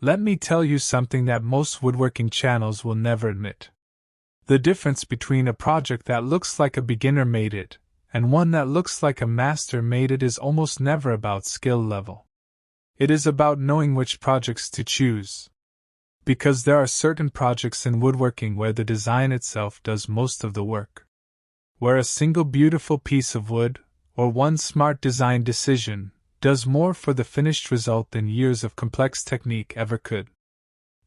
Let me tell you something that most woodworking channels will never admit. The difference between a project that looks like a beginner made it and one that looks like a master made it is almost never about skill level. It is about knowing which projects to choose. Because there are certain projects in woodworking where the design itself does most of the work. Where a single beautiful piece of wood, or one smart design decision, does more for the finished result than years of complex technique ever could.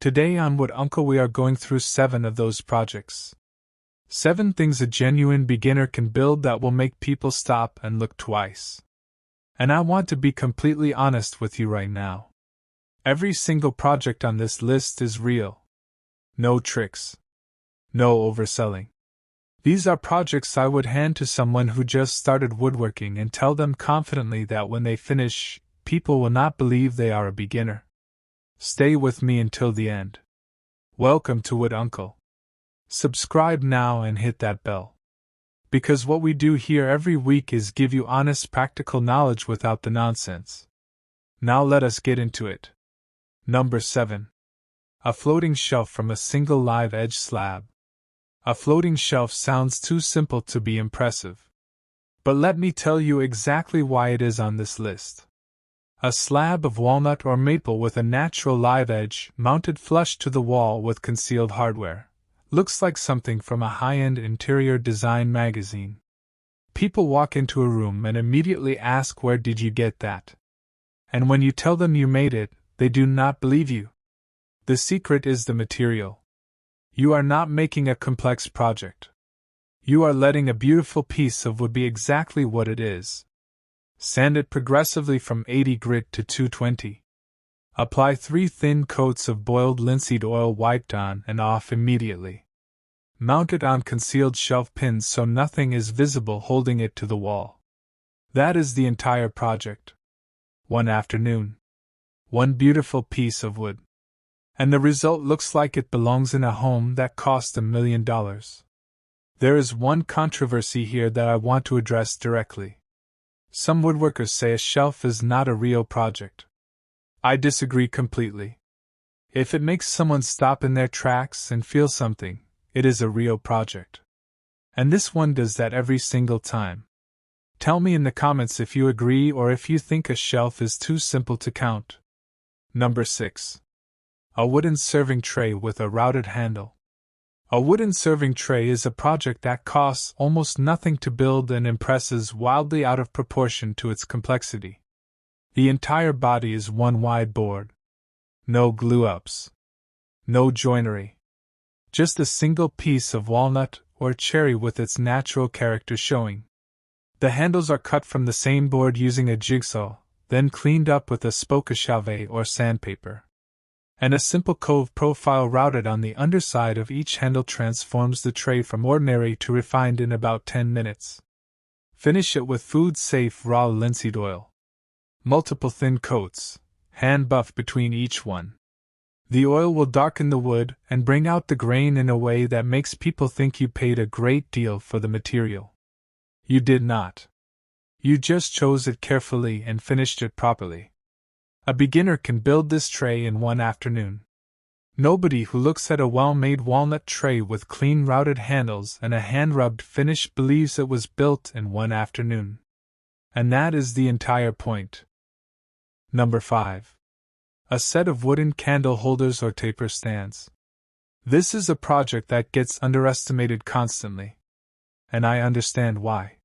Today on Wood Uncle we are going through 7 of those projects. 7 things a genuine beginner can build that will make people stop and look twice. And I want to be completely honest with you right now. Every single project on this list is real. No tricks. No overselling. These are projects I would hand to someone who just started woodworking and tell them confidently that when they finish, people will not believe they are a beginner. Stay with me until the end. Welcome to Wood Uncle. Subscribe now and hit that bell. Because what we do here every week is give you honest practical knowledge without the nonsense. Now let us get into it. Number 7. A floating shelf from a single live edge slab. A floating shelf sounds too simple to be impressive. But let me tell you exactly why it is on this list. A slab of walnut or maple with a natural live edge mounted flush to the wall with concealed hardware. Looks like something from a high-end interior design magazine. People walk into a room and immediately ask, "Where did you get that?" And when you tell them you made it, they do not believe you. The secret is the material. You are not making a complex project. You are letting a beautiful piece of wood be exactly what it is. Sand it progressively from 80 grit to 220. Apply 3 thin coats of boiled linseed oil wiped on and off immediately. Mount it on concealed shelf pins so nothing is visible holding it to the wall. That is the entire project. One afternoon. One beautiful piece of wood. And the result looks like it belongs in a home that cost $1 million. There is one controversy here that I want to address directly. Some woodworkers say a shelf is not a real project. I disagree completely. If it makes someone stop in their tracks and feel something, it is a real project. And this one does that every single time. Tell me in the comments if you agree or if you think a shelf is too simple to count. Number 6. A wooden serving tray with a routed handle. A wooden serving tray is a project that costs almost nothing to build and impresses wildly out of proportion to its complexity. The entire body is one wide board. No glue-ups. No joinery. Just a single piece of walnut or cherry with its natural character showing. The handles are cut from the same board using a jigsaw, then cleaned up with a spoke chauvet or sandpaper. And a simple cove profile routed on the underside of each handle transforms the tray from ordinary to refined in about 10 minutes. Finish it with food-safe raw linseed oil. Multiple thin coats, hand buff between each one. The oil will darken the wood and bring out the grain in a way that makes people think you paid a great deal for the material. You did not. You just chose it carefully and finished it properly. A beginner can build this tray in one afternoon. Nobody who looks at a well-made walnut tray with clean routed handles and a hand-rubbed finish believes it was built in one afternoon. And that is the entire point. Number 5. A set of wooden candle holders or taper stands. This is a project that gets underestimated constantly. And I understand why.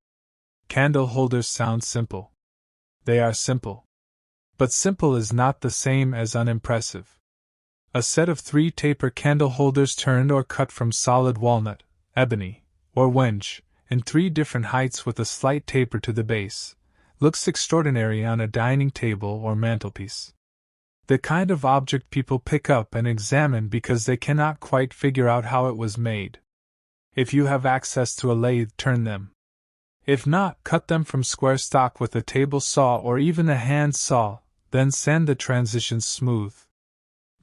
Candle holders sound simple. They are simple. But simple is not the same as unimpressive. A set of 3 taper candle holders turned or cut from solid walnut, ebony, or wenge, in 3 different heights with a slight taper to the base, looks extraordinary on a dining table or mantelpiece. The kind of object people pick up and examine because they cannot quite figure out how it was made. If you have access to a lathe, turn them. If not, cut them from square stock with a table saw or even a hand saw, then sand the transitions smooth.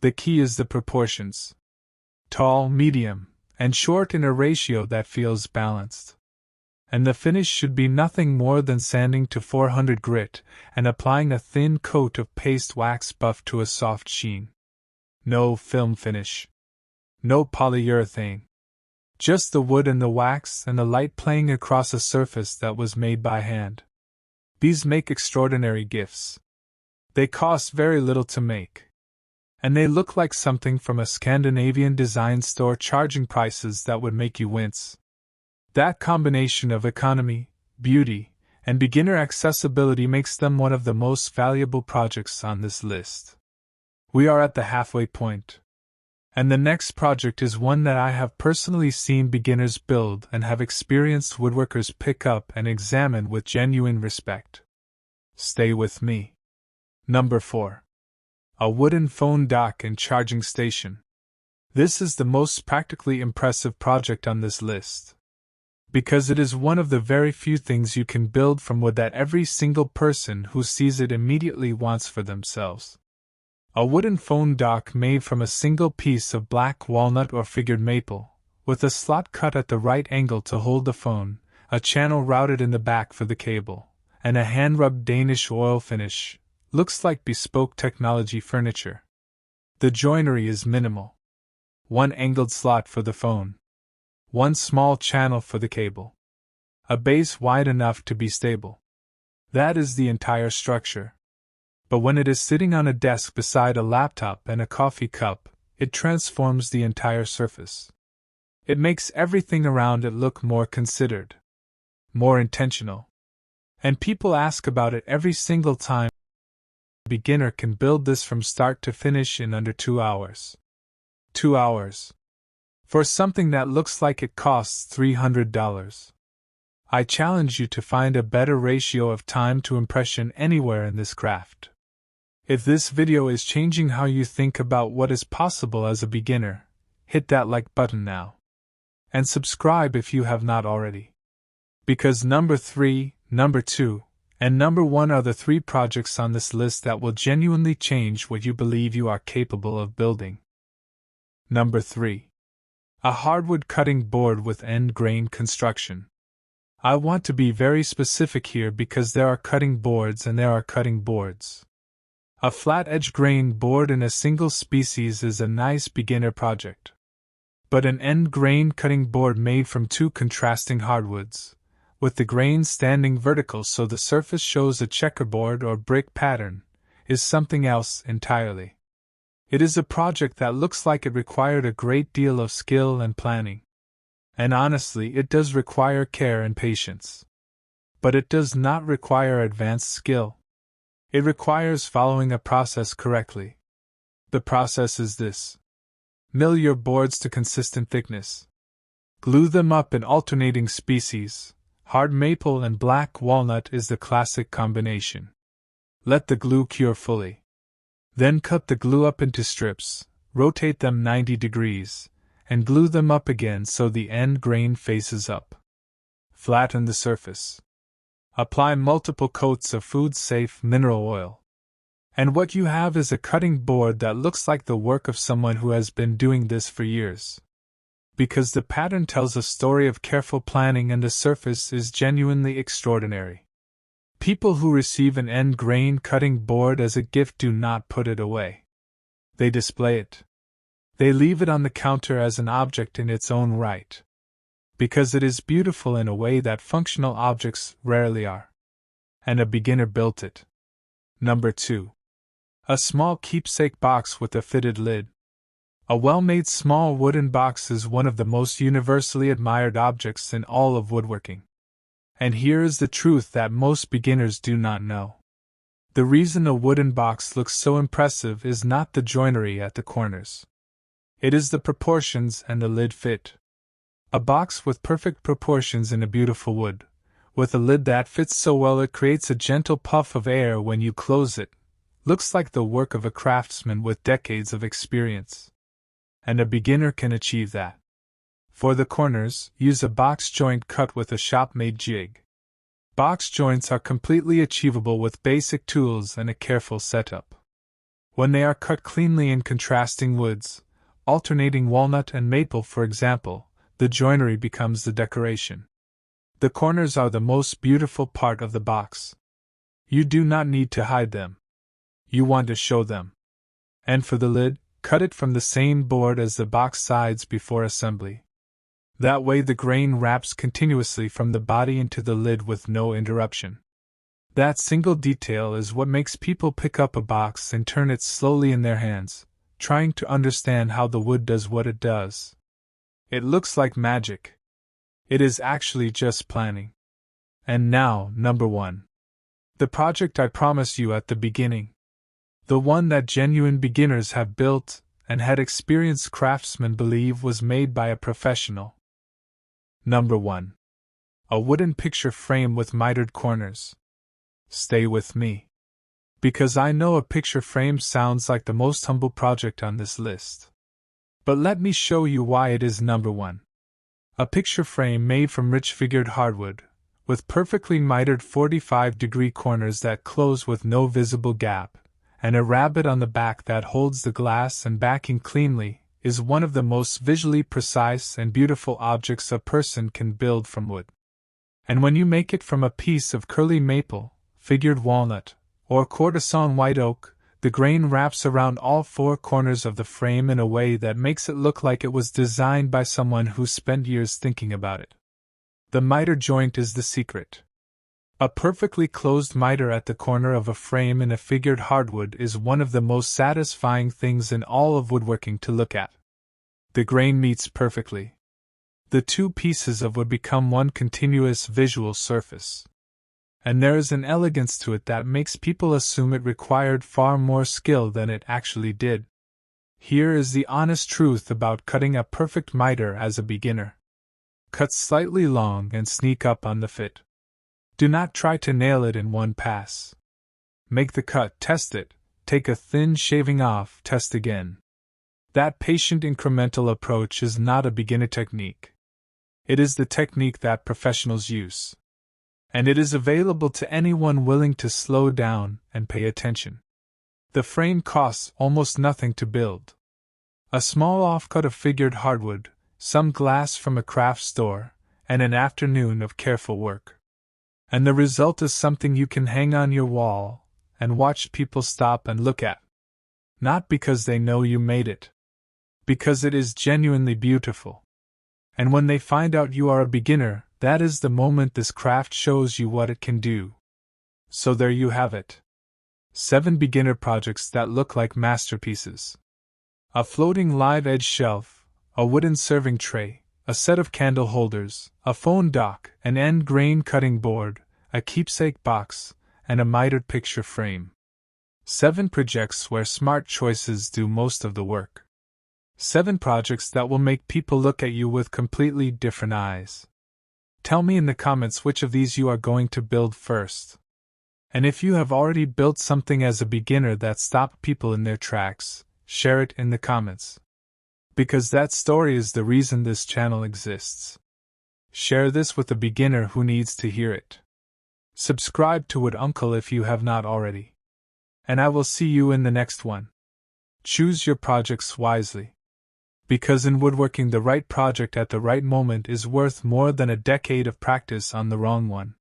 The key is the proportions. Tall, medium, and short in a ratio that feels balanced. And the finish should be nothing more than sanding to 400 grit and applying a thin coat of paste wax buff to a soft sheen. No film finish. No polyurethane. Just the wood and the wax and the light playing across a surface that was made by hand. These make extraordinary gifts. They cost very little to make. And they look like something from a Scandinavian design store charging prices that would make you wince. That combination of economy, beauty, and beginner accessibility makes them one of the most valuable projects on this list. We are at the halfway point. And the next project is one that I have personally seen beginners build and have experienced woodworkers pick up and examine with genuine respect. Stay with me. Number 4. A wooden phone dock and charging station. This is the most practically impressive project on this list. Because it is one of the very few things you can build from wood that every single person who sees it immediately wants for themselves. A wooden phone dock made from a single piece of black walnut or figured maple, with a slot cut at the right angle to hold the phone, a channel routed in the back for the cable, and a hand-rubbed Danish oil finish, looks like bespoke technology furniture. The joinery is minimal. One angled slot for the phone. One small channel for the cable. A base wide enough to be stable. That is the entire structure. But when it is sitting on a desk beside a laptop and a coffee cup, it transforms the entire surface. It makes everything around it look more considered, more intentional. And people ask about it every single time. A beginner can build this from start to finish in under 2 hours. 2 hours. For something that looks like it costs $300. I challenge you to find a better ratio of time to impression anywhere in this craft. If this video is changing how you think about what is possible as a beginner, hit that like button now. And subscribe if you have not already. Because number 3, number 2, and number 1 are the 3 projects on this list that will genuinely change what you believe you are capable of building. Number 3. A hardwood cutting board with end grain construction. I want to be very specific here because there are cutting boards and there are cutting boards. A flat-edge grain board in a single species is a nice beginner project. But an end grain cutting board made from 2 contrasting hardwoods, with the grain standing vertical so the surface shows a checkerboard or brick pattern, is something else entirely. It is a project that looks like it required a great deal of skill and planning. And honestly, it does require care and patience. But it does not require advanced skill. It requires following a process correctly. The process is this. Mill your boards to consistent thickness. Glue them up in alternating species. Hard maple and black walnut is the classic combination. Let the glue cure fully. Then cut the glue up into strips, rotate them 90 degrees, and glue them up again so the end grain faces up. Flatten the surface. Apply multiple coats of food-safe mineral oil. And what you have is a cutting board that looks like the work of someone who has been doing this for years. Because the pattern tells a story of careful planning and the surface is genuinely extraordinary. People who receive an end grain cutting board as a gift do not put it away. They display it. They leave it on the counter as an object in its own right. Because it is beautiful in a way that functional objects rarely are. And a beginner built it. Number 2. A small keepsake box with a fitted lid. A well-made small wooden box is one of the most universally admired objects in all of woodworking. And here is the truth that most beginners do not know. The reason a wooden box looks so impressive is not the joinery at the corners. It is the proportions and the lid fit. A box with perfect proportions in a beautiful wood, with a lid that fits so well it creates a gentle puff of air when you close it, looks like the work of a craftsman with decades of experience. And a beginner can achieve that. For the corners, use a box joint cut with a shop-made jig. Box joints are completely achievable with basic tools and a careful setup. When they are cut cleanly in contrasting woods, alternating walnut and maple for example, the joinery becomes the decoration. The corners are the most beautiful part of the box. You do not need to hide them. You want to show them. And for the lid, cut it from the same board as the box sides before assembly. That way the grain wraps continuously from the body into the lid with no interruption. That single detail is what makes people pick up a box and turn it slowly in their hands, trying to understand how the wood does what it does. It looks like magic. It is actually just planning. And now, number 1. The project I promised you at the beginning. The one that genuine beginners have built and had experienced craftsmen believe was made by a professional. Number 1. A wooden picture frame with mitered corners. Stay with me. Because I know a picture frame sounds like the most humble project on this list. But let me show you why it is number 1. A picture frame made from rich figured hardwood, with perfectly mitered 45-degree corners that close with no visible gap, and a rabbet on the back that holds the glass and backing cleanly, is one of the most visually precise and beautiful objects a person can build from wood. And when you make it from a piece of curly maple, figured walnut, or courtesan white oak, the grain wraps around all 4 corners of the frame in a way that makes it look like it was designed by someone who spent years thinking about it. The miter joint is the secret. A perfectly closed miter at the corner of a frame in a figured hardwood is one of the most satisfying things in all of woodworking to look at. The grain meets perfectly. The 2 pieces of wood become one continuous visual surface. And there is an elegance to it that makes people assume it required far more skill than it actually did. Here is the honest truth about cutting a perfect miter as a beginner. Cut slightly long and sneak up on the fit. Do not try to nail it in one pass. Make the cut, test it, take a thin shaving off, test again. That patient incremental approach is not a beginner technique. It is the technique that professionals use. And it is available to anyone willing to slow down and pay attention. The frame costs almost nothing to build. A small offcut of figured hardwood, some glass from a craft store, and an afternoon of careful work. And the result is something you can hang on your wall and watch people stop and look at. Not because they know you made it. Because it is genuinely beautiful. And when they find out you are a beginner, that is the moment this craft shows you what it can do. So there you have it. 7 beginner projects that look like masterpieces. A floating live edge shelf, a wooden serving tray, a set of candle holders, a phone dock, an end grain cutting board, a keepsake box, and a mitered picture frame. 7 projects where smart choices do most of the work. 7 projects that will make people look at you with completely different eyes. Tell me in the comments which of these you are going to build first. And if you have already built something as a beginner that stopped people in their tracks, share it in the comments. Because that story is the reason this channel exists. Share this with a beginner who needs to hear it. Subscribe to Wood Uncle if you have not already. And I will see you in the next one. Choose your projects wisely. Because in woodworking, the right project at the right moment is worth more than a decade of practice on the wrong one.